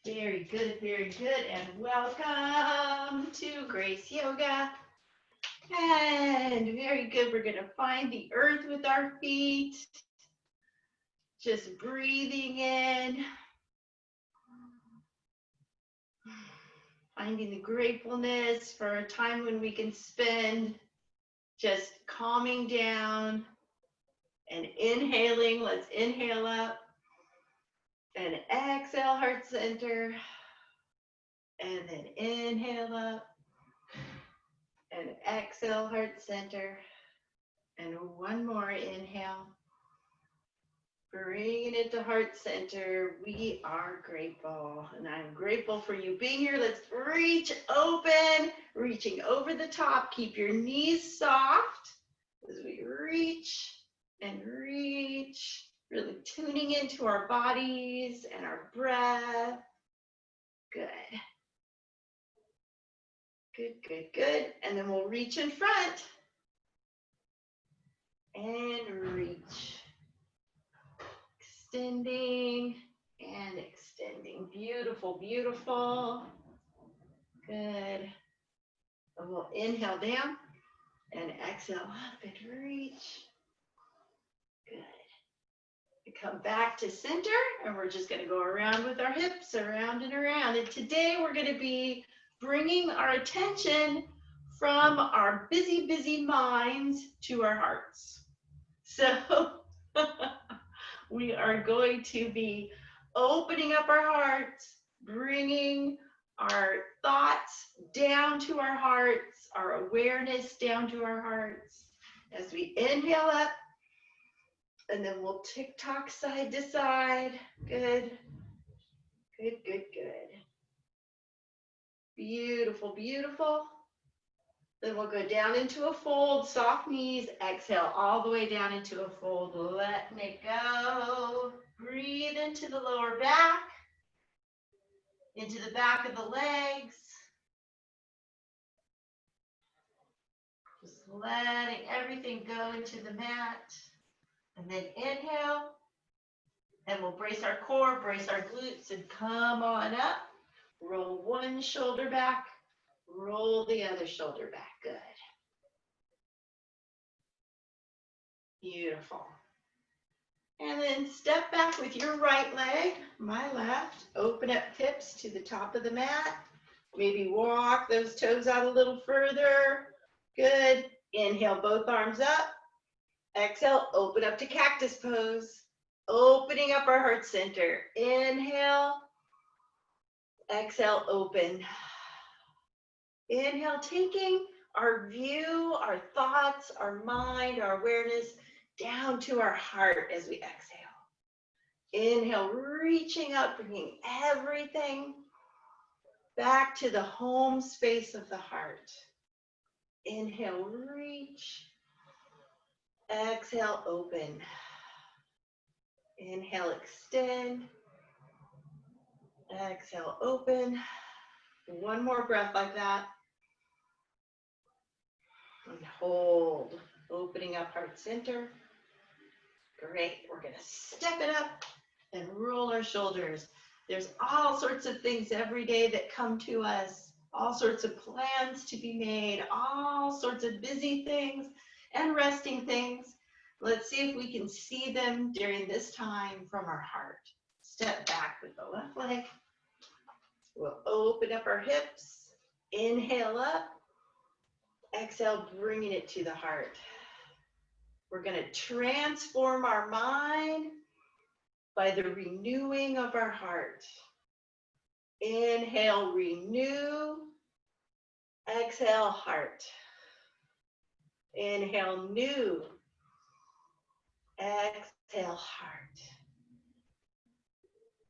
Very good, and welcome to Grace Yoga. And very good, we're going to find the earth with our feet, just breathing in, finding the gratefulness for a time when we can spend just calming down and inhaling. Let's inhale up and exhale, heart center, and then inhale up and exhale, heart center, and one more inhale, bringing it to heart center. We are grateful, and I'm grateful for you being here. Let's reach open, reaching over the top. Keep your knees soft as we reach and reach, really tuning into our bodies and our breath. Good. Good. And then we'll reach in front and reach. Extending and extending. Beautiful. Good. And we'll inhale down and exhale up and reach. Good. And come back to center, and we're just going to go around with our hips, around and around. And today we're going to be bringing our attention from our busy minds to our hearts. So we are going to be opening up our hearts, bringing our thoughts down to our hearts, our awareness down to our hearts. As we inhale up, and then we'll tick-tock side to side. Good. Beautiful. Then we'll go down into a fold, soft knees, exhale all the way down into a fold, letting it go. Breathe into the lower back, into the back of the legs. Just letting everything go into the mat. And then inhale, and we'll brace our core, brace our glutes, and come on up. Roll one shoulder back, roll the other shoulder back. Good. Beautiful. And then step back with your right leg, my left. Open up hips to the top of the mat. Maybe walk those toes out a little further. Good. Inhale, both arms up. Exhale, open up to cactus pose. Opening up our heart center. Inhale. Exhale, open. Inhale, taking our view, our thoughts, our mind, our awareness down to our heart as we exhale. Inhale, reaching up, bringing everything back to the home space of the heart. Inhale, reach. Exhale, open. Inhale, extend. Exhale, open. One more breath like that. And hold, opening up heart center. Great. We're going to step it up and roll our shoulders. There's all sorts of things every day that come to us, all sorts of plans to be made, all sorts of busy things and resting things. Let's see if we can see them during this time from our heart. Step back with the left leg. We'll open up our hips. Inhale up. Exhale, bringing it to the heart. We're going to transform our mind by the renewing of our heart. Inhale, renew. Exhale, heart. Inhale, new. Exhale, heart.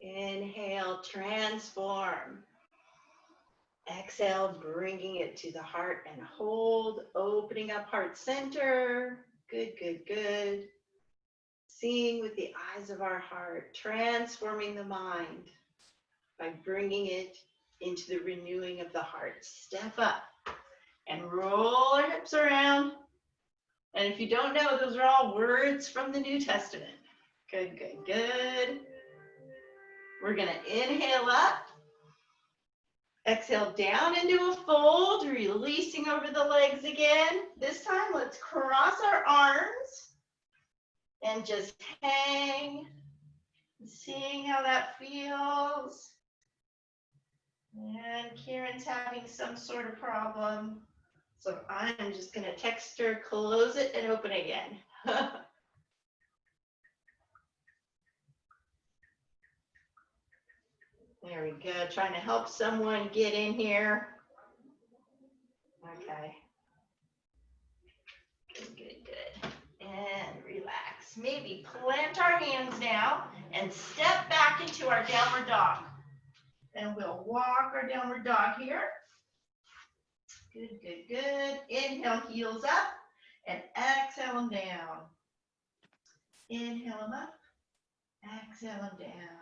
Inhale, transform. Exhale, bringing it to the heart and hold, opening up heart center. Good. Seeing with the eyes of our heart, transforming the mind by bringing it into the renewing of the heart. Step up and roll our hips around. And if you don't know, those are all words from the New Testament. Good. We're going to inhale up Exhale down into a fold, releasing over the legs again. This time, let's cross our arms and just hang, seeing how that feels. And Kieran's having some sort of problem. So I'm just going to text her, close it, and open again. There we go, trying to help someone get in here. Okay. Good. And relax. Maybe plant our hands now and step back into our downward dog. And we'll walk our downward dog here. Good. Inhale, heels up, and exhale them down. Inhale them up, exhale them down.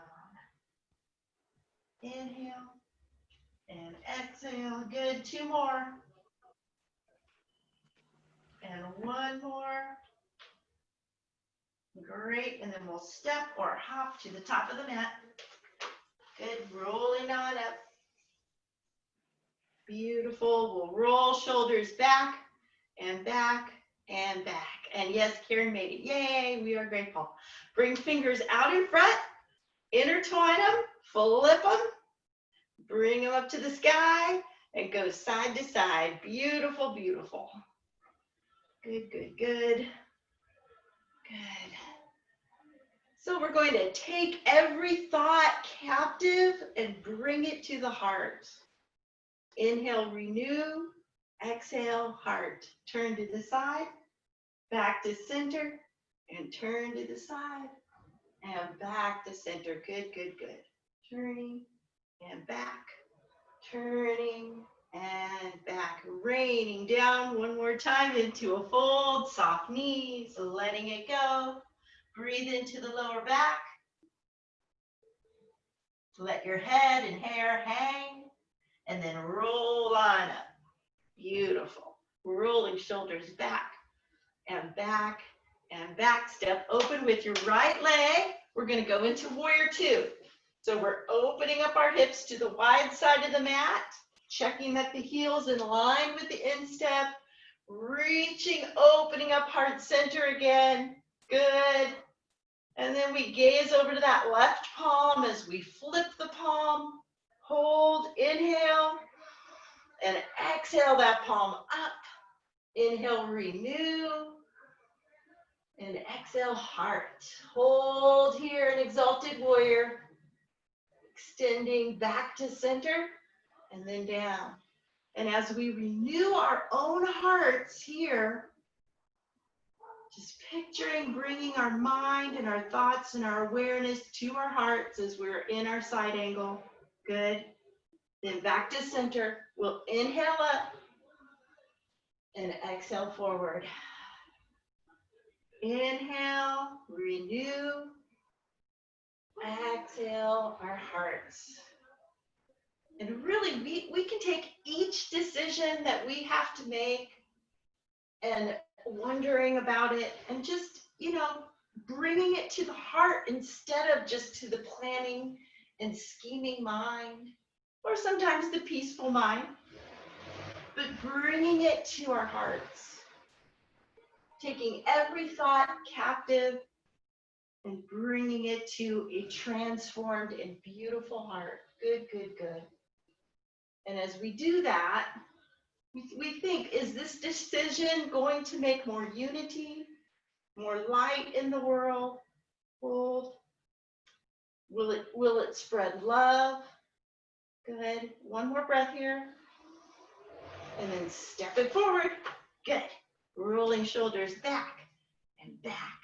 Inhale and exhale. Good. 2 more. And 1 more. Great. And then we'll step or hop to the top of the mat. Good. Rolling on up. Beautiful. We'll roll shoulders back and back and back. And yes, Karen made it. Yay. We are grateful. Bring fingers out in front. Intertwine them. Flip them. Bring them up to the sky and go side to side. Beautiful. Good. So we're going to take every thought captive and bring it to the heart. Inhale, renew. Exhale, heart. Turn to the side, back to center, and turn to the side, and back to center. Good. Turning and back, turning and back. Raining down 1 more time into a fold. Soft knees, letting it go. Breathe into the lower back. Let your head and hair hang, and then roll on up. Beautiful. Rolling shoulders back and back and back. Step open with your right leg. We're going to go into warrior 2. So we're opening up our hips to the wide side of the mat, checking that the heel's in line with the instep, reaching, opening up heart center again. Good. And then we gaze over to that left palm as we flip the palm. Hold, inhale, and exhale that palm up. Inhale, renew, and exhale, heart. Hold here in exalted warrior. Extending back to center and then down. And as we renew our own hearts here, just picturing bringing our mind and our thoughts and our awareness to our hearts as we're in our side angle. Good. Then back to center. We'll inhale up and exhale forward. Inhale, renew. Exhale our hearts. And really, we can take each decision that we have to make and wondering about it and just, bringing it to the heart instead of just to the planning and scheming mind, or sometimes the peaceful mind, but bringing it to our hearts. Taking every thought captive and bringing it to a transformed and beautiful heart. Good. And as we do that, we think, is this decision going to make more unity, more light in the world? Hold. Will it spread love? Good. 1 more breath here. And then step it forward. Good. Rolling shoulders back and back.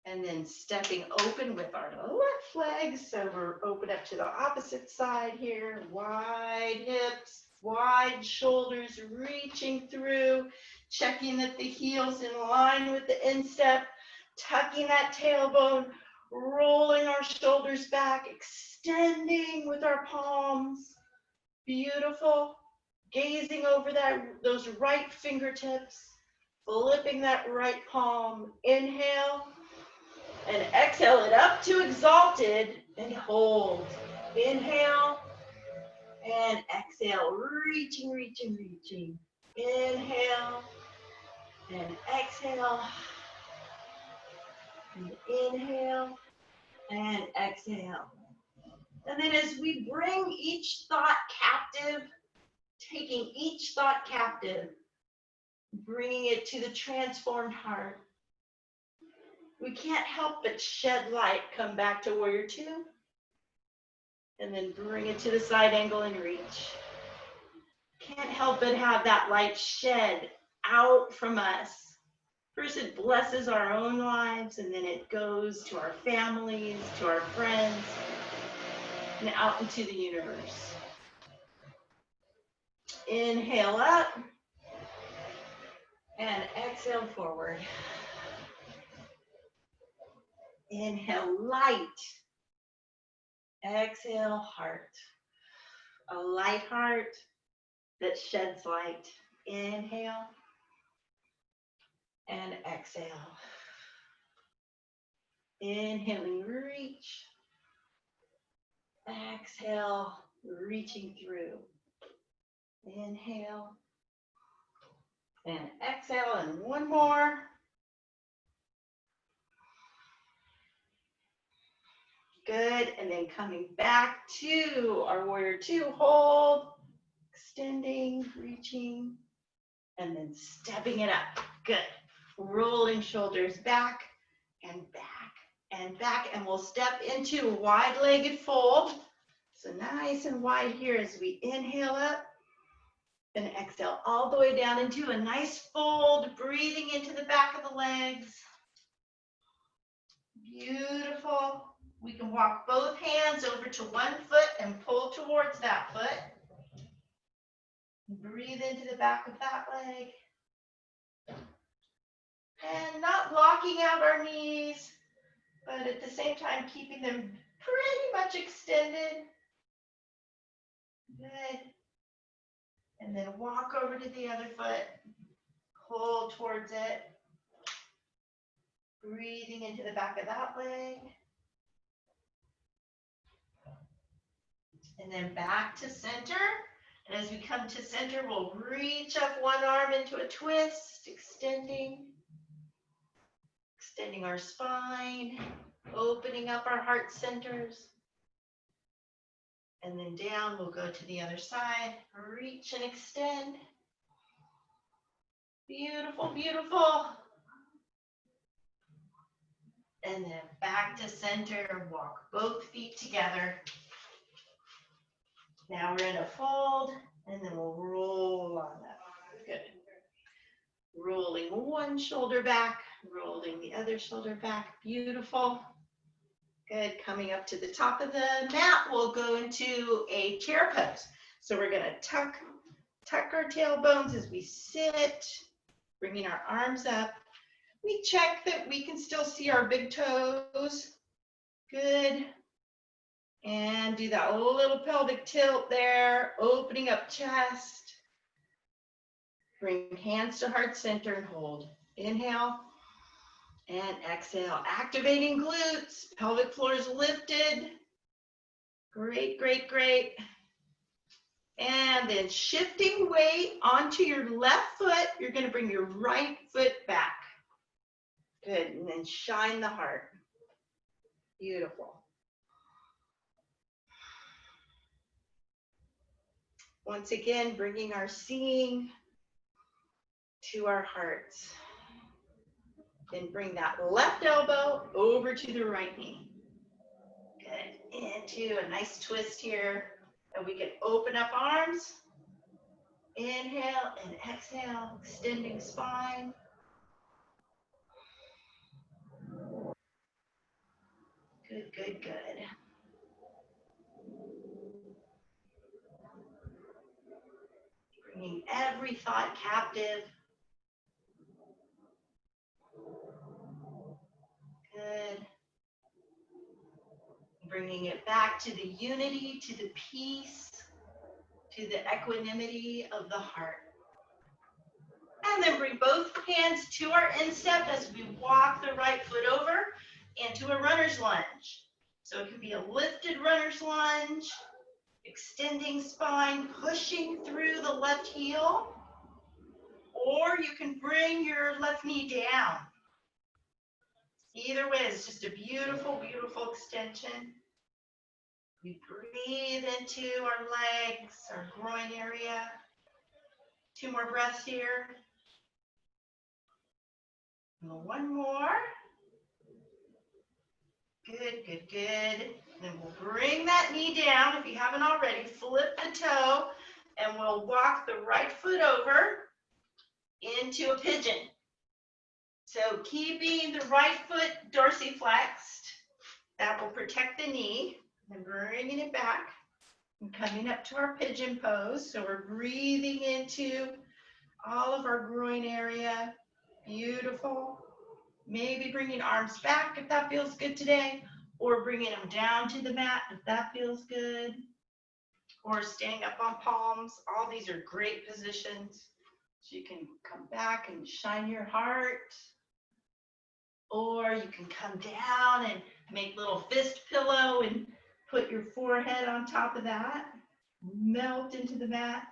And then stepping open with our left leg. So we're open up to the opposite side here. Wide hips, wide shoulders, reaching through, checking that the heel's in line with the instep, tucking that tailbone, rolling our shoulders back, extending with our palms. Beautiful. Gazing over those right fingertips, flipping that right palm. Inhale. And exhale it up to exalted and hold. Inhale And exhale, reaching, reaching, reaching. Inhale and exhale. And inhale and exhale. And then as we bring each thought captive, taking each thought captive, bringing it to the transformed heart, we can't help but shed light, come back to warrior two, and then bring it to the side angle and reach. Can't help but have that light shed out from us. First it blesses our own lives, and then it goes to our families, to our friends, and out into the universe. Inhale up, and exhale forward. Inhale light, exhale heart. A light heart that sheds light. Inhale and exhale. Inhaling, reach. Exhale, reaching through. Inhale and exhale, and one more. Good, and then coming back to our warrior two, hold, extending, reaching, and then stepping it up. Good. Rolling shoulders back and back and back, and we'll step into wide-legged fold. So nice and wide here as we inhale up and exhale all the way down into a nice fold, breathing into the back of the legs. Beautiful. We can walk both hands over to one foot and pull towards that foot. Breathe into the back of that leg. And not locking out our knees, but at the same time keeping them pretty much extended. Good. And then walk over to the other foot, pull towards it. Breathing into the back of that leg. And then back to center. And as we come to center, we'll reach up one arm into a twist, extending our spine, opening up our heart centers. And then down, we'll go to the other side, reach and extend. Beautiful, beautiful. And then back to center, walk both feet together. Now we're in a fold, and then we'll roll on up. Good. Rolling one shoulder back, rolling the other shoulder back. Beautiful. Good. Coming up to the top of the mat, we'll go into a chair pose. So we're going to tuck our tailbones as we sit, bringing our arms up. We check that we can still see our big toes. Good. And do that little pelvic tilt there, opening up chest. Bring hands to heart center and hold. Inhale and exhale. Activating glutes, pelvic floor is lifted. Great, great, great. And then shifting weight onto your left foot, you're going to bring your right foot back. Good, and then shine the heart. Beautiful. Once again, bringing our seeing to our hearts. Then bring that left elbow over to the right knee. Good, into a nice twist here. And we can open up arms. Inhale and exhale, extending spine. Good, good, good. Bringing every thought captive. Good. Bringing it back to the unity, to the peace, to the equanimity of the heart. And then bring both hands to our instep as we walk the right foot over into a runner's lunge. So it can be a lifted runner's lunge. Extending spine, pushing through the left heel, or you can bring your left knee down. Either way, it's just a beautiful, beautiful extension. We breathe into our legs, our groin area. 2 more breaths here. One more. Good, good, good. Then we'll bring that knee down. If you haven't already, flip the toe, and we'll walk the right foot over into a pigeon. So keeping the right foot dorsiflexed, that will protect the knee, and bringing it back and coming up to our pigeon pose. So we're breathing into all of our groin area. Beautiful. Maybe bringing arms back if that feels good today, or bringing them down to the mat if that feels good, or staying up on palms. All these are great positions. So you can come back and shine your heart, or you can come down and make little fist pillow and put your forehead on top of that. Melt into the mat.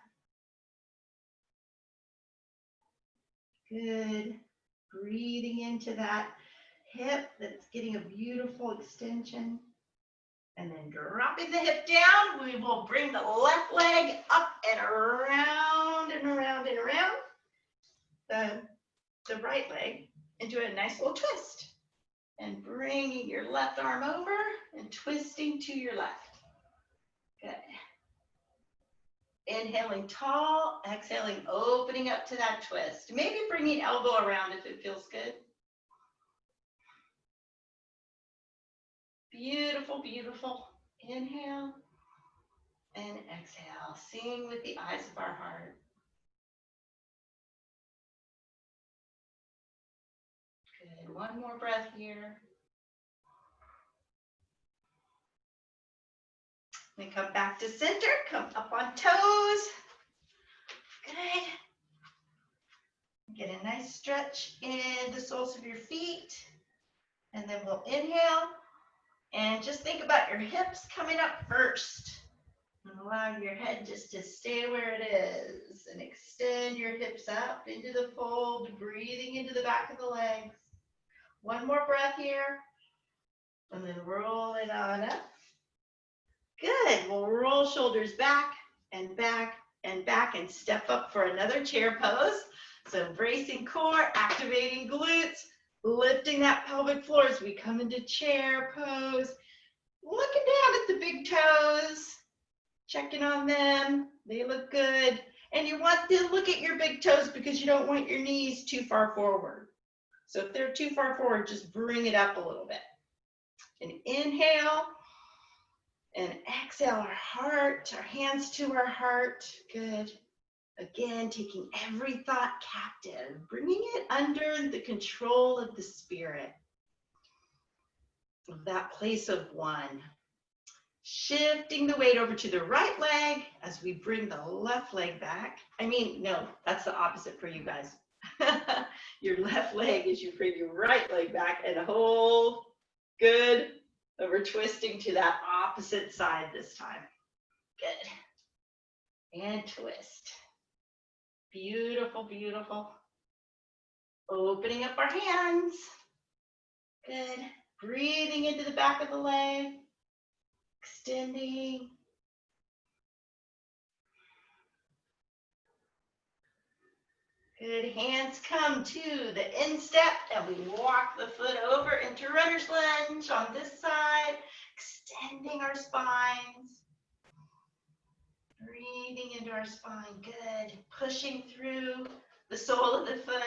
Good. Breathing into that hip that's getting a beautiful extension. And then dropping the hip down, we will bring the left leg up and around and around and around the right leg into a nice little twist. And bringing your left arm over and twisting to your left. Good. Inhaling tall, exhaling, opening up to that twist. Maybe bringing elbow around if it feels good. Beautiful, beautiful. Inhale and exhale. Seeing with the eyes of our heart. Good. One more breath here. Then come back to center. Come up on toes. Good. Get a nice stretch in the soles of your feet. And then we'll inhale. And just think about your hips coming up first. And allow your head just to stay where it is. And extend your hips up into the fold, breathing into the back of the legs. One more breath here. And then roll it on up. Good. We'll roll shoulders back and back and back and step up for another chair pose. So bracing core, activating glutes, lifting that pelvic floor as we come into chair pose. Looking down at the big toes, checking on them. They look good. And you want to look at your big toes because you don't want your knees too far forward. So if they're too far forward, just bring it up a little bit. And inhale. And exhale our heart, our hands to our heart. Good. Again, taking every thought captive, bringing it under the control of the spirit, of that place of one. Shifting the weight over to the right leg as we bring the left leg back. No, that's the opposite for you guys. Your left leg as you bring your right leg back and hold. Good. And we're twisting to that opposite side this time. Good. And twist. Beautiful, beautiful. Opening up our hands. Good. Breathing into the back of the leg. Extending. Good. Hands come to the instep and we walk the foot over into runner's lunge on this side, extending our spines. Breathing into our spine. Good. Pushing through the sole of the foot.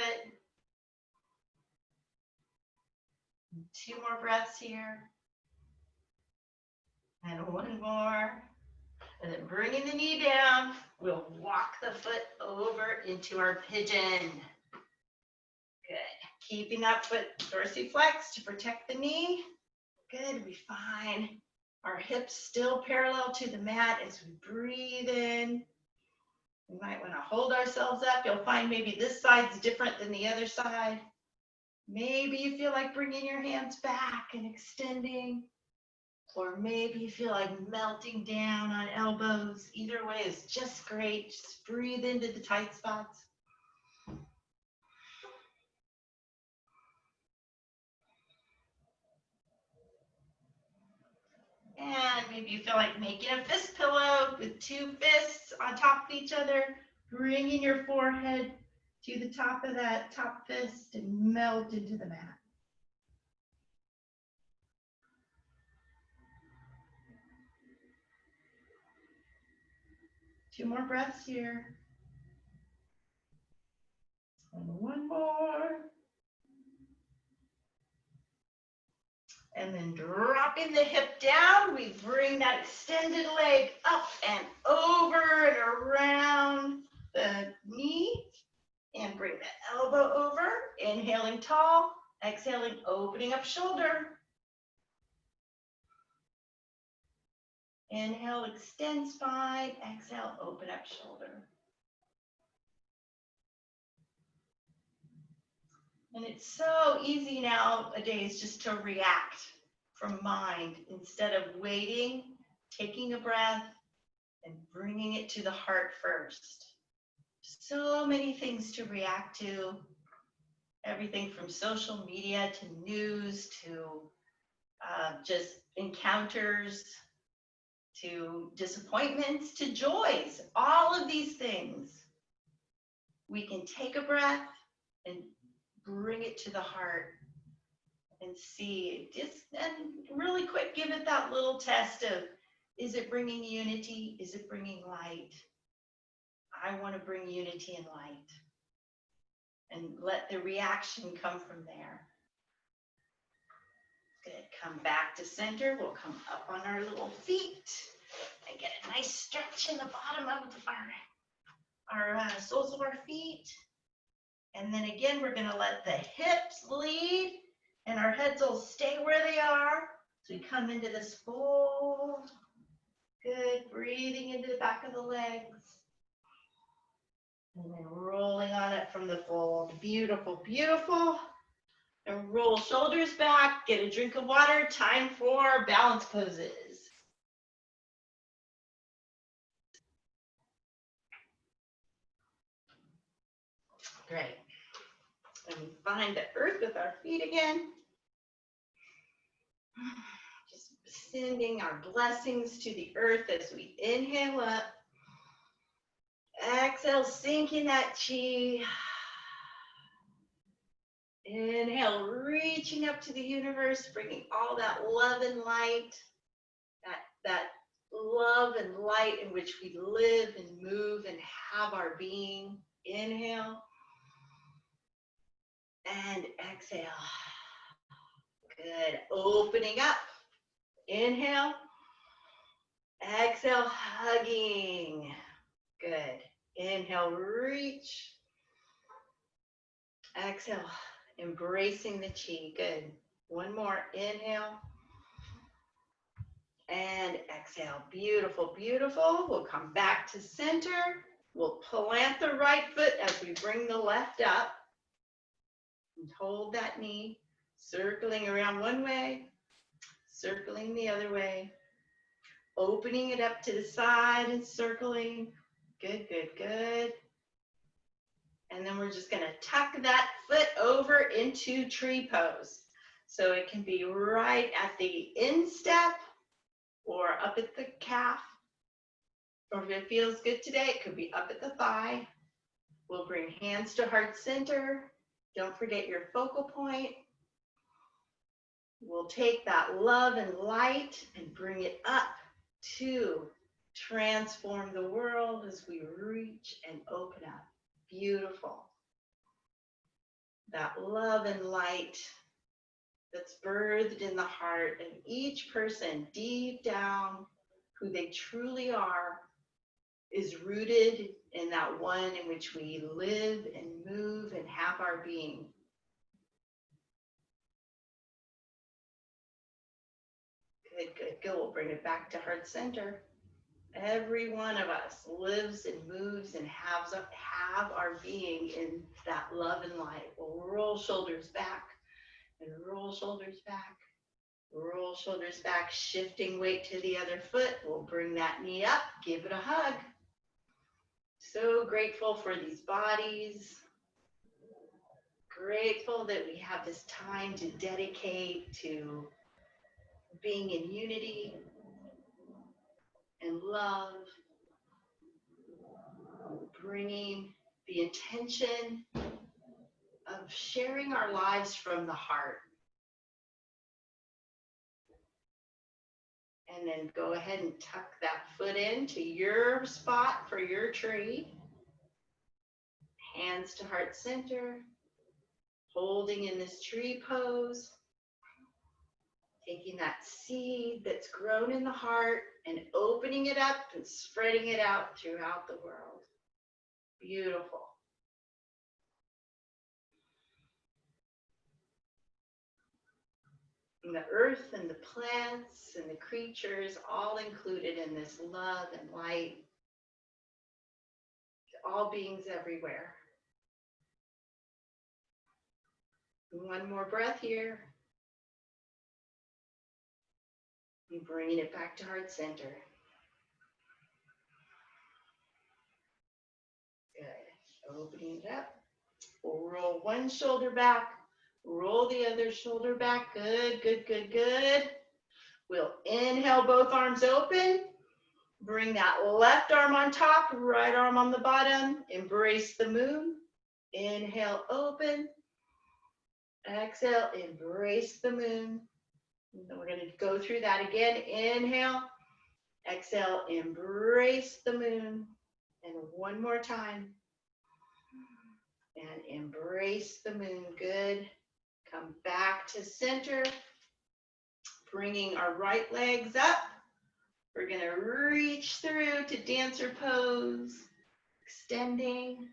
2 more breaths here. And 1 more. And then bringing the knee down, we'll walk the foot over into our pigeon. Good. Keeping that foot dorsiflexed to protect the knee. Good. We find our hips still parallel to the mat as we breathe in. We might want to hold ourselves up. You'll find maybe this side's different than the other side. Maybe you feel like bringing your hands back and extending. Or maybe you feel like melting down on elbows. Either way is just great. Just breathe into the tight spots. And maybe you feel like making a fist pillow with two fists on top of each other, bringing your forehead to the top of that top fist and melt into the mat. Two more breaths here. And one more. And then dropping the hip down, we bring that extended leg up and over and around the knee. And bring the elbow over. Inhaling tall, exhaling, opening up shoulder. Inhale, extend spine. Exhale, open up shoulder. And it's so easy nowadays just to react from mind instead of waiting, taking a breath, and bringing it to the heart first. So many things to react to. Everything from social media to news to just encounters to disappointments to joys. All of these things. We can take a breath and bring it to the heart and see, and really quick, give it that little test of, is it bringing unity? Is it bringing light? I want to bring unity and light. And let the reaction come from there. Good, come back to center. We'll come up on our little feet and get a nice stretch in the bottom of our soles of our feet. And then again, we're gonna let the hips lead and our heads will stay where they are. So we come into this fold. Good, breathing into the back of the legs. And then rolling on it from the fold. Beautiful, beautiful. And roll shoulders back, get a drink of water. Time for balance poses. Great. And we find the earth with our feet again. Just sending our blessings to the earth as we inhale up. Exhale, sinking that chi. Inhale, reaching up to the universe, bringing all that love and light, that love and light in which we live and move and have our being. Inhale and exhale. Good. Opening up. Inhale. Exhale, hugging. Good. Inhale, reach. Exhale, embracing the chi. Good. One more. Inhale. And exhale. Beautiful, beautiful. We'll come back to center. We'll plant the right foot as we bring the left up. And hold that knee. Circling around one way. Circling the other way. Opening it up to the side and circling. Good, good, good. And then we're just going to tuck that foot over into tree pose. So it can be right at the instep or up at the calf. Or if it feels good today, it could be up at the thigh. We'll bring hands to heart center. Don't forget your focal point. We'll take that love and light and bring it up to transform the world as we reach and open up. Beautiful. That love and light that's birthed in the heart, and each person deep down, who they truly are, is rooted in that one in which we live and move and have our being. Good, good, good. We'll bring it back to heart center. Every one of us lives and moves and have our being in that love and light. We'll roll shoulders back and roll shoulders back. Roll shoulders back, shifting weight to the other foot. We'll bring that knee up, give it a hug. So grateful for these bodies. Grateful that we have this time to dedicate to being in unity and love, bringing the intention of sharing our lives from the heart. And then go ahead and tuck that foot into your spot for your tree. Hands to heart center. Holding in this tree pose. Taking that seed that's grown in the heart and opening it up and spreading it out throughout the world. Beautiful. And the earth and the plants and the creatures all included in this love and light. All beings everywhere. One more breath here. And bringing it back to heart center. Good. Opening it up. Roll one shoulder back. Roll the other shoulder back. Good, good, good, good. We'll inhale, both arms open. Bring that left arm on top, right arm on the bottom. Embrace the moon. Inhale, open. Exhale, embrace the moon. And then we're going to go through that again. Inhale. Exhale, embrace the moon. And one more time. And embrace the moon. Good. Come back to center. Bringing our right legs up. We're going to reach through to dancer pose. Extending.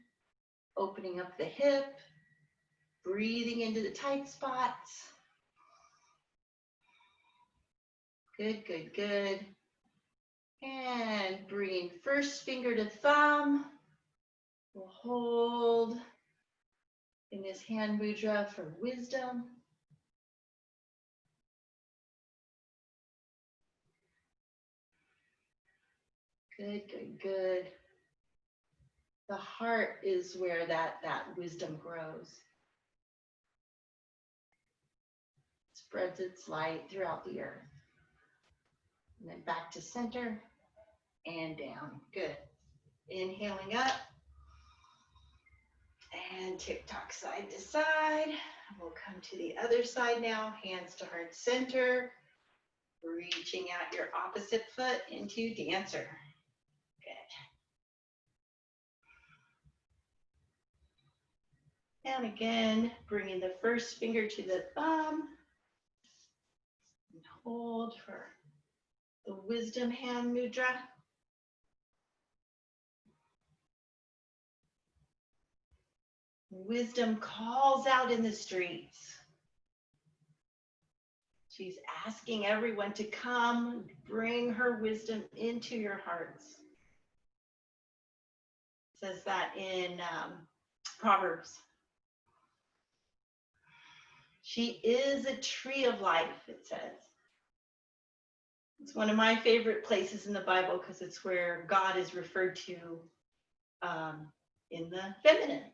Opening up the hip. Breathing into the tight spots. Good, good, good. And bringing first finger to thumb. We'll hold in this hand mudra for wisdom. Good, good, good. The heart is where that wisdom grows. Spreads its light throughout the earth. And then back to center and down. Good. Inhaling up. And tick-tock side to side. We'll come to the other side now. Hands to heart center. Reaching out your opposite foot into dancer. Good. And again, bringing the first finger to the thumb. And hold for the wisdom hand mudra. Wisdom calls out in the streets. She's asking everyone to come, bring her wisdom into your hearts. It says that in Proverbs. She is a tree of life, it says. It's one of my favorite places in the Bible because it's where God is referred to in the feminine.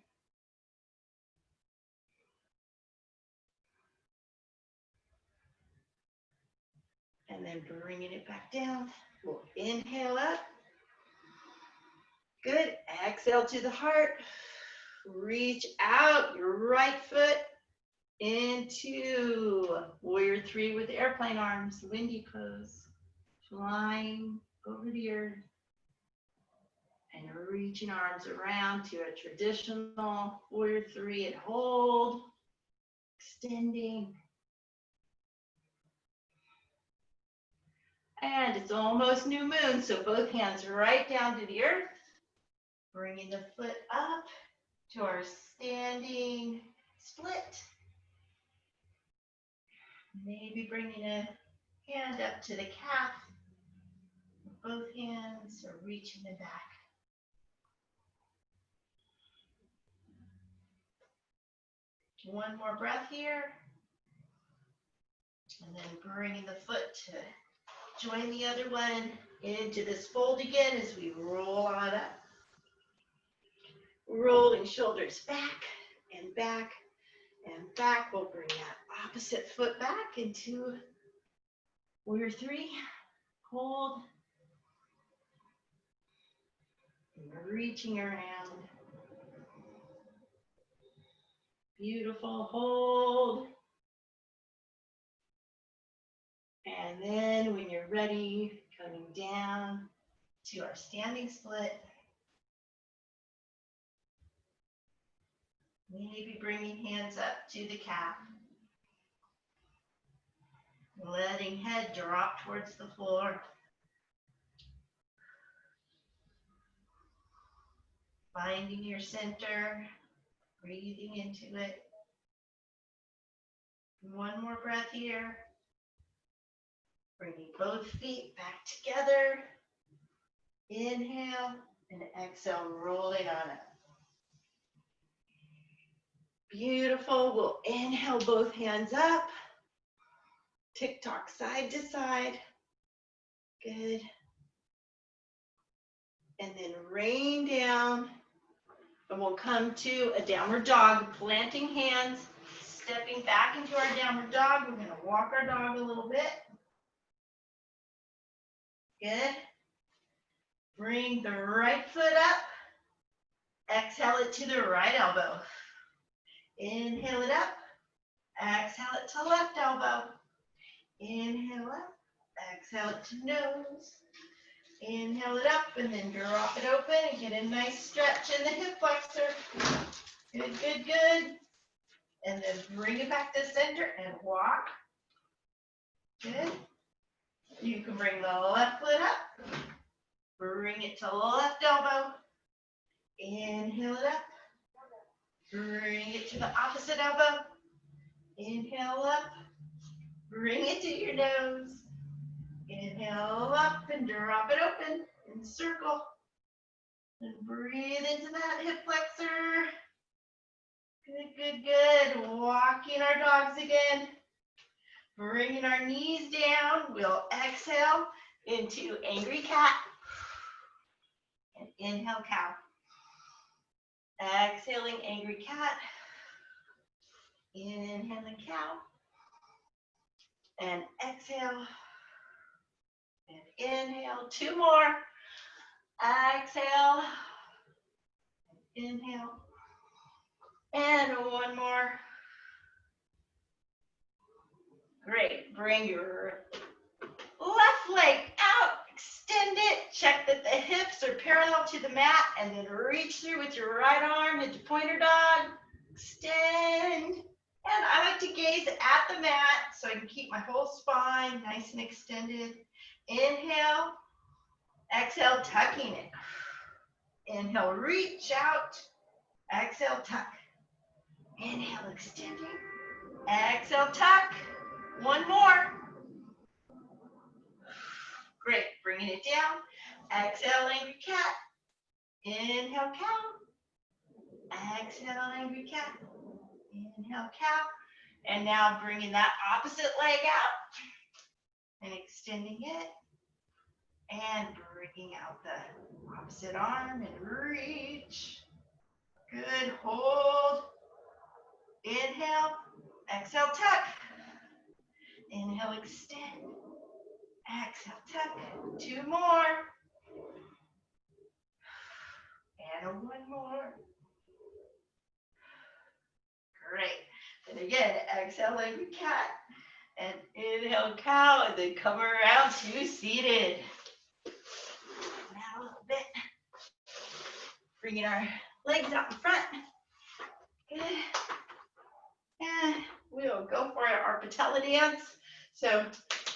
And then bringing it back down. We'll inhale up. Good. Exhale to the heart. Reach out your right foot into warrior three with airplane arms, windy pose. Flying over the earth. And reaching arms around to a traditional warrior three and hold. Extending. And it's almost new moon, so both hands right down to the earth. Bringing the foot up to our standing split. Maybe bringing a hand up to the calf. Both hands are reaching the back. One more breath here. And then bringing the foot to join the other one into this fold again as we roll on up. Rolling shoulders back and back and back. We'll bring that opposite foot back into warrior three. Hold. And reaching around. Beautiful. Hold. And then when you're ready, coming down to our standing split. Maybe bringing hands up to the calf. Letting head drop towards the floor. Finding your center, breathing into it. One more breath here. Bringing both feet back together. Inhale and exhale, rolling on up. Beautiful. We'll inhale both hands up. Tick-tock side to side. Good. And then rain down. And we'll come to a downward dog, planting hands, stepping back into our downward dog. We're going to walk our dog a little bit. Good. Bring the right foot up. Exhale it to the right elbow. Inhale it up. Exhale it to left elbow. Inhale up. Exhale it to nose. Inhale it up and then drop it open and get a nice stretch in the hip flexor. Good, good, good. And then bring it back to center and walk. Good. You can bring the left foot up. Bring it to the left elbow. Inhale it up. Bring it to the opposite elbow. Inhale up. Bring it to your nose. Inhale up and drop it open and circle. And breathe into that hip flexor. Good, good, good. Walking our dogs again. Bringing our knees down. We'll exhale into angry cat. And inhale cow. Exhaling angry cat. Inhaling cow. And exhale. And inhale. Two more. Exhale. Inhale. And one more. Great. Bring your left leg out. Extend it. Check that the hips are parallel to the mat. And then reach through with your right arm into pointer dog. Extend. And I like to gaze at the mat so I can keep my whole spine nice and extended. Inhale. Exhale, tucking it. Inhale, reach out. Exhale, tuck. Inhale, extending. Exhale, tuck. One more. Great. Bringing it down. Exhale, angry cat. Inhale, cow. Exhale, angry cat. Inhale, cow. And now bringing that opposite leg out and extending it. And bringing out the opposite arm and reach. Good. Hold. Inhale. Exhale, tuck. Inhale, extend. Exhale, tuck. Two more. And one more. Great. And again, exhale, angry cat. And inhale, cow. And then come around to seated. Now a little bit. Bringing our legs out in front. Good. And we'll go for our patella dance. So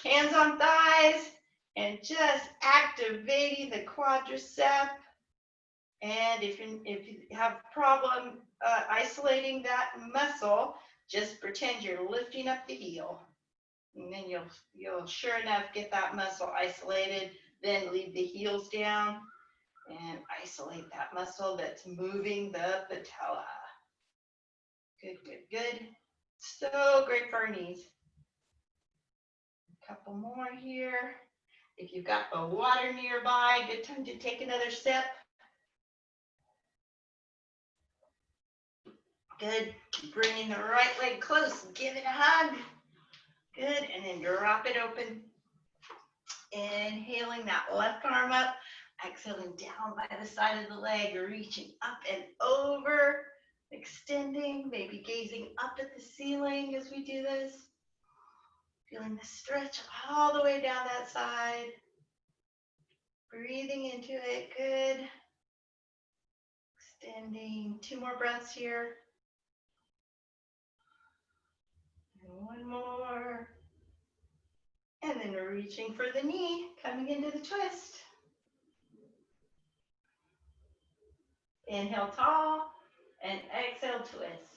hands on thighs and just activating the quadricep. And if you have a problem isolating that muscle, just pretend you're lifting up the heel. And then you'll sure enough get that muscle isolated. Then leave the heels down and isolate that muscle that's moving the patella. Good, good, good. So great for our knees. Couple more here. If you've got the water nearby, good time to take another sip. Good. Bringing the right leg close. Give it a hug. Good. And then drop it open. Inhaling that left arm up. Exhaling down by the side of the leg. Reaching up and over. Extending. Maybe gazing up at the ceiling as we do this. Feeling the stretch all the way down that side. Breathing into it. Good. Extending. 2 more breaths here. And 1 more. And then reaching for the knee, coming into the twist. Inhale tall and exhale twist.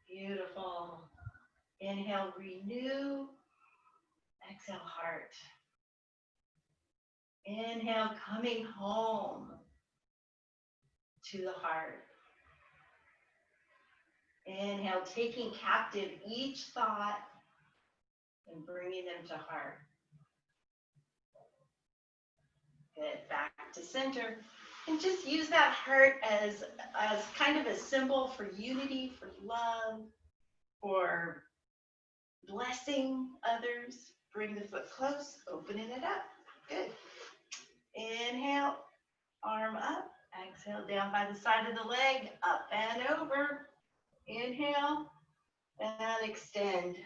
Beautiful. Inhale, renew. Exhale, heart. Inhale, coming home to the heart. Inhale, taking captive each thought and bringing them to heart. Good, back to center. And just use that heart as kind of a symbol for unity, for love, for blessing others. Bring the foot close, opening it up. Good. Inhale, arm up. Exhale, down by the side of the leg, up and over. Inhale, and extend.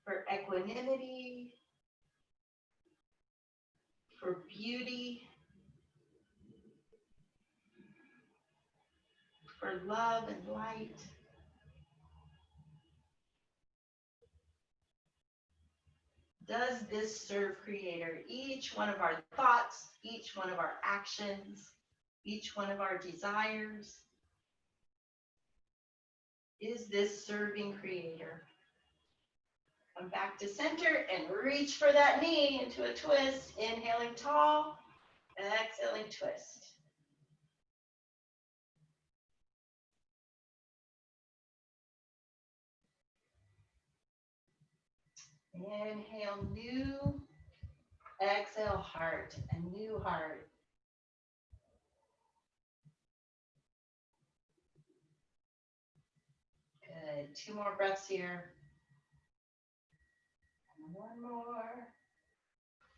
For equanimity, for beauty, for love and light. Does this serve Creator? Each one of our thoughts, each one of our actions, each one of our desires. Is this serving Creator? Come back to center and reach for that knee into a twist. Inhaling tall, exhaling twist. Inhale, new. Exhale, heart, a new heart. Good. 2 more breaths here. And 1 more.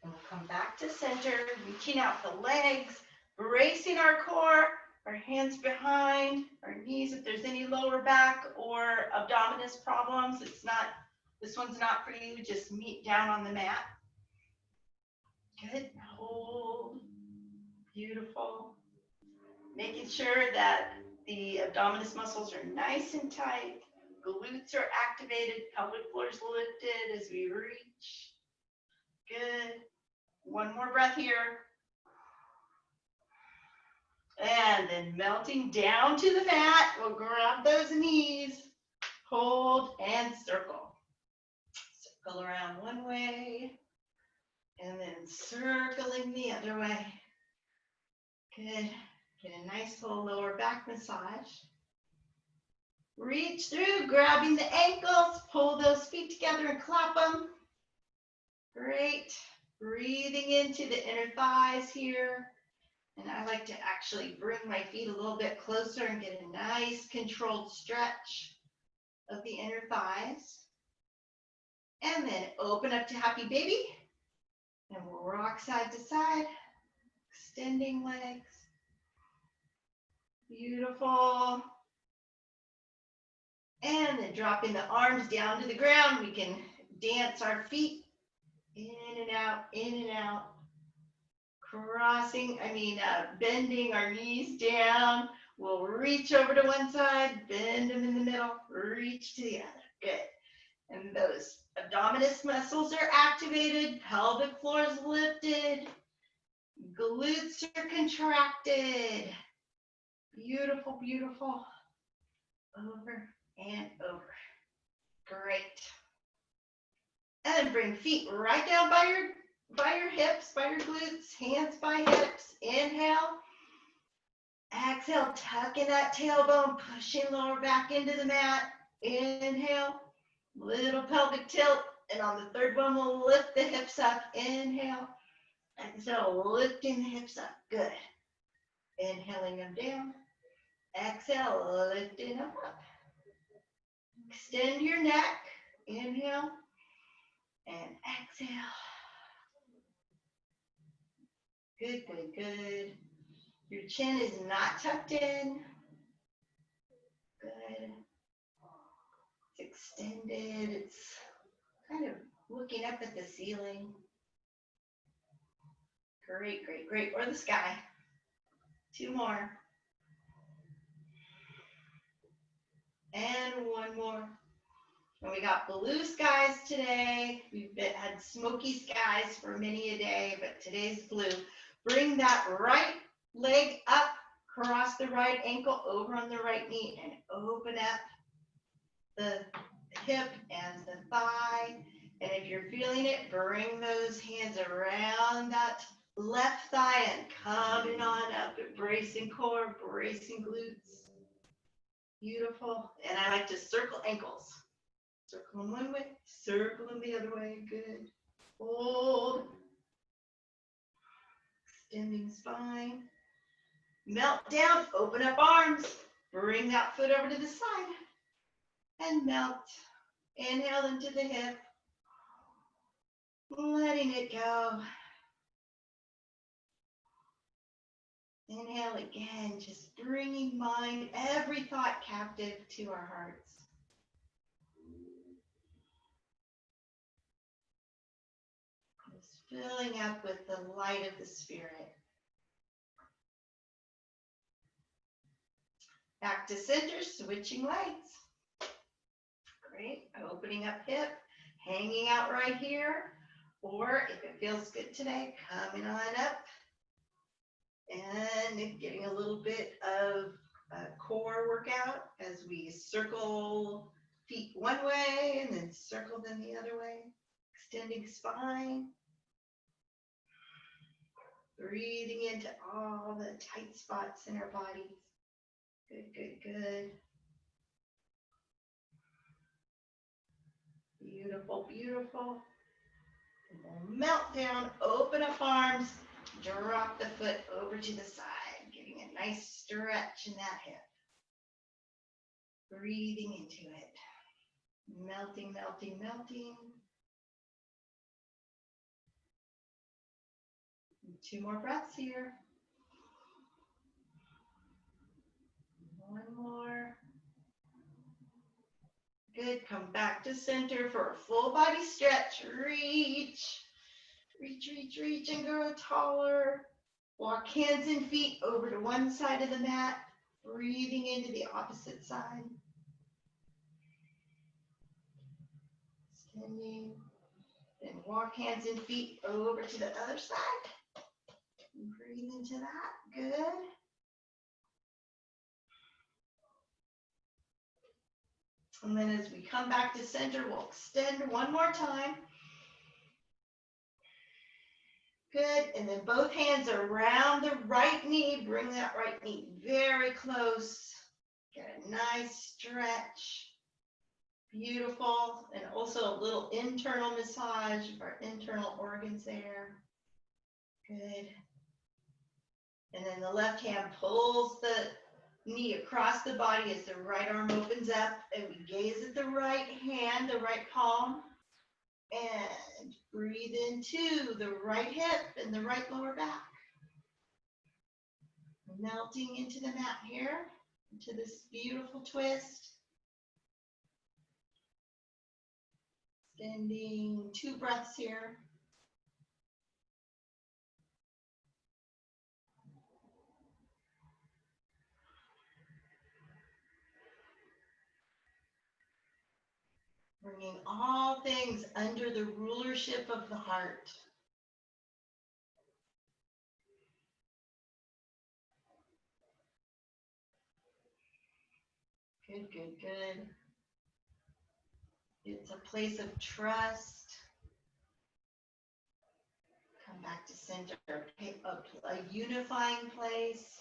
And we'll come back to center, reaching out the legs, bracing our core, our hands behind, our knees. If there's any lower back or abdominis problems, this one's not for you. Just meet down on the mat. Good. Hold. Beautiful. Making sure that the abdominis muscles are nice and tight. Glutes are activated. Pelvic floor is lifted as we reach. Good. 1 more breath here. And then melting down to the mat. We'll grab those knees. Hold and circle. Circle around one way. And then circling the other way. Good. Get a nice little lower back massage. Reach through, grabbing the ankles. Pull those feet together and clap them. Great. Breathing into the inner thighs here. And I like to actually bring my feet a little bit closer and get a nice controlled stretch of the inner thighs. And then open up to happy baby. And we'll rock side to side, extending legs. Beautiful. And then dropping the arms down to the ground. We can dance our feet in and out, in and out. Bending our knees down. We'll reach over to one side, bend them in the middle, reach to the other. Good. And those abdominis muscles are activated, pelvic floor is lifted, glutes are contracted. Beautiful, beautiful. Over and over. Great. And bring feet right down by your hips, by your glutes, hands by hips. Inhale. Exhale, tucking that tailbone, pushing lower back into the mat. Inhale, little pelvic tilt. And on the third one, we'll lift the hips up. Inhale. Exhale, lifting the hips up. Good. Inhaling them down. Exhale, lifting them up. Extend your neck. Inhale. And exhale. Good, good, good. Your chin is not tucked in. Good. It's extended. It's kind of looking up at the ceiling. Great, great, great. Or the sky. 2 more. And 1 more. And we got blue skies today. We've had smoky skies for many a day, but today's blue. Bring that right leg up, cross the right ankle over on the right knee, and open up the hip and the thigh. And if you're feeling it, bring those hands around that left thigh and coming on up, bracing core, bracing glutes. Beautiful. And I like to circle ankles. Circle them one way, circle them the other way. Good. Hold. Extending spine. Melt down, open up arms. Bring that foot over to the side. And melt. Inhale into the hip. Letting it go. Inhale again, just bringing mind, every thought captive to our hearts. Just filling up with the light of the Spirit. Back to center, switching legs. Great. Opening up hip, hanging out right here. Or if it feels good today, coming on up and getting a little bit of a core workout as we circle feet one way and then circle them the other way. Extending spine. Breathing into all the tight spots in our bodies. Good, good, good. Beautiful, beautiful. And we'll melt down, open up arms, drop the foot over to the side, getting a nice stretch in that hip. Breathing into it. Melting, melting, melting. 2 more breaths here. 1 more. Good. Come back to center for a full body stretch. Reach. Reach, reach, reach, and grow taller. Walk hands and feet over to one side of the mat. Breathing into the opposite side. Extending. Then walk hands and feet over to the other side. Breathe into that. Good. And then as we come back to center, we'll extend 1 more time. Good. And then both hands around the right knee. Bring that right knee very close. Get a nice stretch. Beautiful. And also a little internal massage of our internal organs there. Good. And then the left hand pulls the knee across the body as the right arm opens up. And we gaze at the right hand, the right palm. And breathe into the right hip and the right lower back. Melting into the mat here, into this beautiful twist. Extending 2 breaths here. Bringing all things under the rulership of the heart. Good, good, good. It's a place of trust. Come back to center, a unifying place.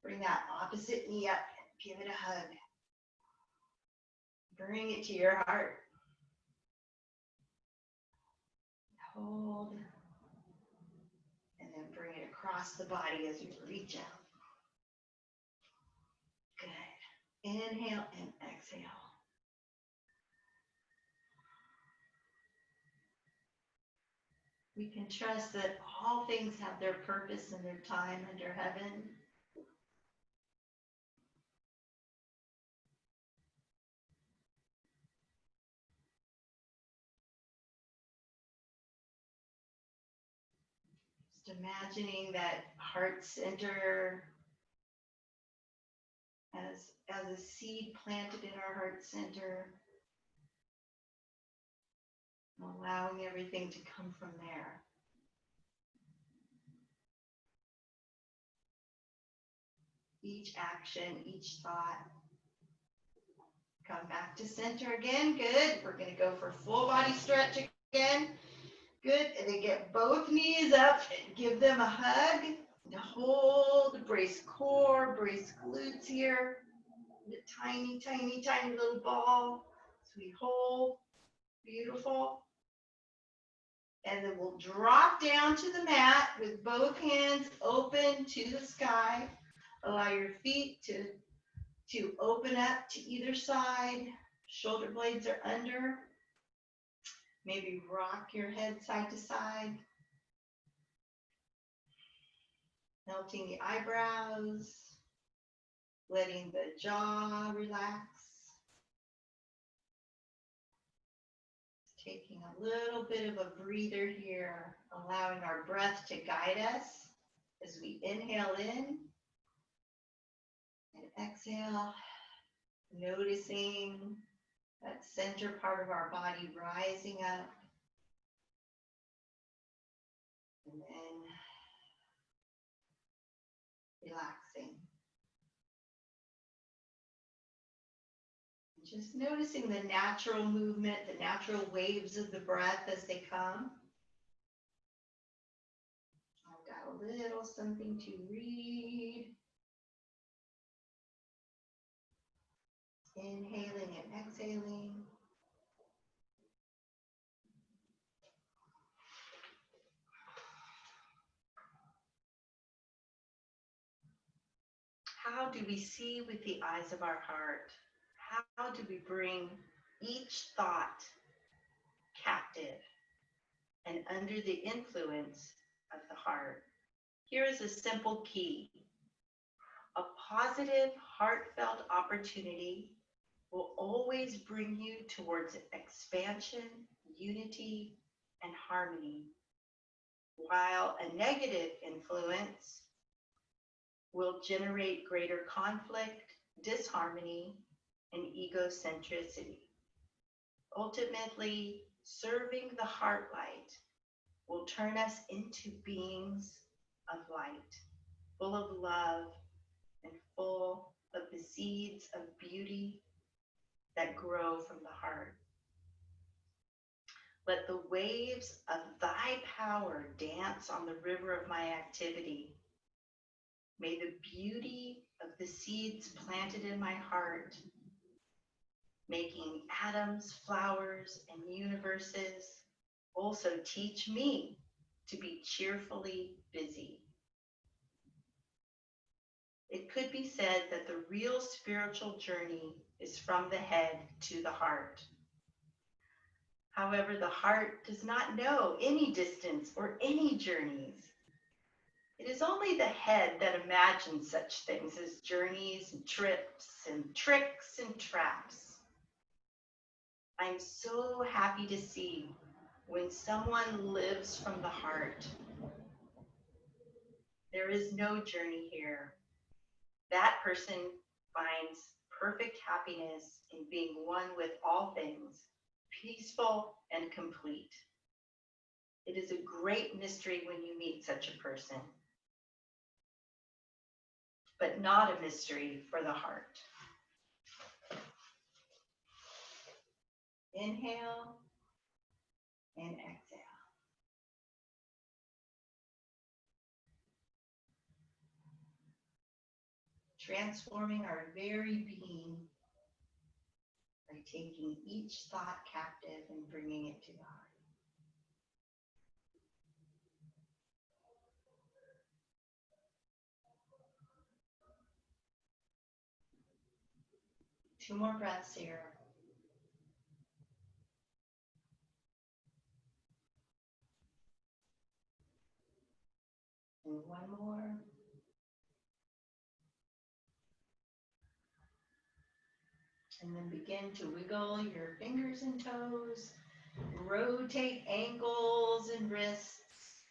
Bring that opposite knee up. Give it a hug. Bring it to your heart. Hold. And then bring it across the body as you reach out. Good. Inhale and exhale. We can trust that all things have their purpose and their time under heaven. Just imagining that heart center as a seed planted in our heart center, allowing everything to come from there. Each action, each thought. Come back to center again. Good. We're going to go for full body stretch again. Good. And then get both knees up and give them a hug. And hold, brace core, brace glutes here. The tiny, tiny, tiny little ball. So we hold. Beautiful. And then we'll drop down to the mat with both hands open to the sky. Allow your feet to open up to either side. Shoulder blades are under. Maybe rock your head side to side. Melting the eyebrows. Letting the jaw relax. Taking a little bit of a breather here, allowing our breath to guide us as we inhale in and exhale, noticing that center part of our body rising up, and then relaxing. Just noticing the natural movement, the natural waves of the breath as they come. I've got a little something to read. Inhaling and exhaling. How do we see with the eyes of our heart? How do we bring each thought captive and under the influence of the heart? Here is a simple key. A positive, heartfelt opportunity will always bring you towards expansion, unity, and harmony, while a negative influence will generate greater conflict, disharmony, and egocentricity. Ultimately, serving the heart light will turn us into beings of light, full of love and full of the seeds of beauty that grow from the heart. Let the waves of thy power dance on the river of my activity. May the beauty of the seeds planted in my heart, making atoms, flowers, and universes, also teach me to be cheerfully busy. It could be said that the real spiritual journey is from the head to the heart. However, the heart does not know any distance or any journeys. It is only the head that imagines such things as journeys and trips and tricks and traps. I'm so happy to see when someone lives from the heart. There is no journey here. That person finds perfect happiness in being one with all things, peaceful and complete. It is a great mystery when you meet such a person, but not a mystery for the heart. Inhale and exhale. transforming our very being by taking each thought captive and bringing it to the heart. Two more breaths here. And one more. And then begin to wiggle your fingers and toes. Rotate ankles and wrists.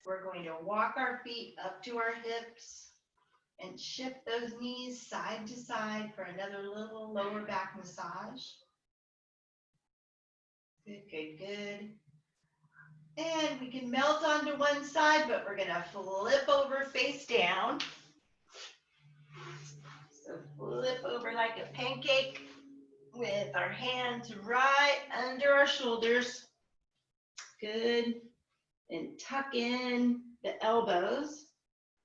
We're going to walk our feet up to our hips and shift those knees side to side for another little lower back massage. Good, good, good. And we can melt onto one side, but we're going to flip over face down. So flip over like a pancake with our hands right under our shoulders. Good. And tuck in the elbows.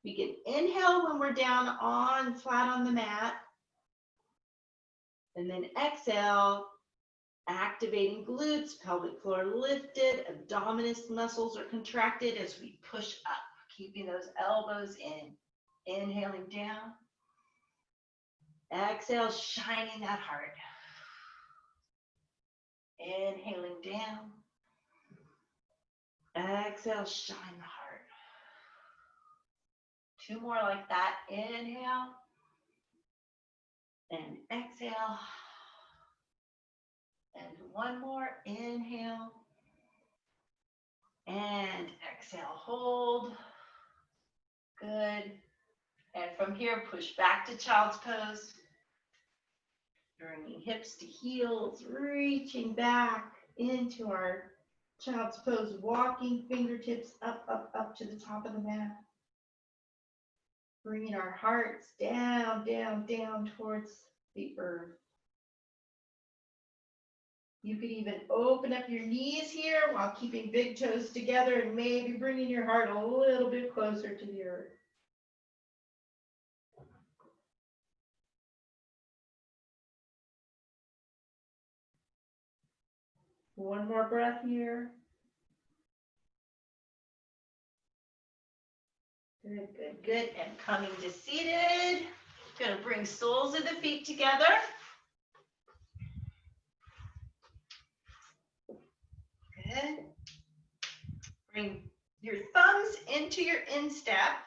We can inhale when we're down on flat on the mat. And then exhale, activating glutes, pelvic floor lifted, abdominis muscles are contracted as we push up, keeping those elbows in. Inhaling down. Exhale, shining that heart. Inhaling down. Exhale, shine the heart. Two more like that. Inhale. And exhale. And one more. Inhale. And exhale. Hold. Good. And from here, push back to child's pose. Bringing hips to heels, reaching back into our child's pose, walking fingertips up, up, up to the top of the mat. Bringing our hearts down, down, down towards the earth. You could even open up your knees here while keeping big toes together and maybe bringing your heart a little bit closer to the earth. One more breath here. Good, good, good. And coming to seated. Going to bring soles of the feet together. Good. Bring your thumbs into your instep,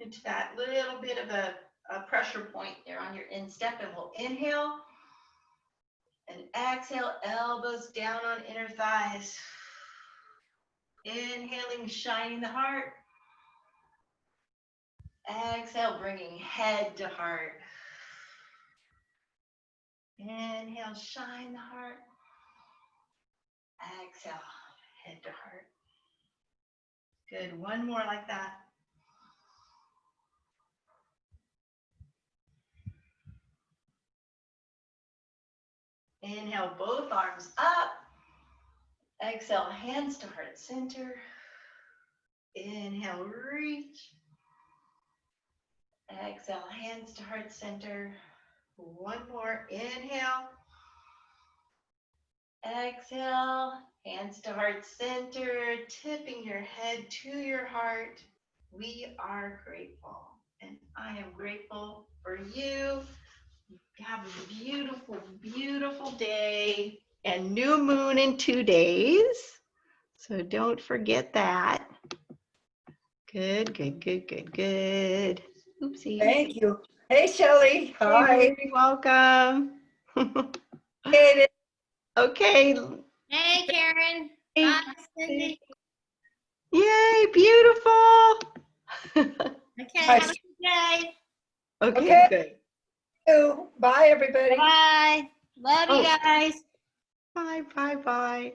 into that little bit of a pressure point there on your instep, and we'll inhale. And exhale, elbows down on inner thighs. Inhaling, shining the heart. Exhale, bringing head to heart. Inhale, shine the heart. Exhale, head to heart. Good, one more like that. Inhale, both arms up. Exhale, hands to heart center. Inhale, reach. Exhale, hands to heart center. One more, inhale. Exhale, hands to heart center, tipping your head to your heart. We are grateful, and I am grateful for you. Have a beautiful, beautiful day, and new moon in 2 days. So don't forget that. Good, good, good, good, good. Oopsie. Thank you. Hey, Shelley. Hi. You're welcome. Hey, Okay. Hey, Karen. Hey. Bye, Cindy. Yay, beautiful. Okay, have a good day. Okay, good. you. Bye, everybody. Bye. Love you guys. Bye, bye, bye.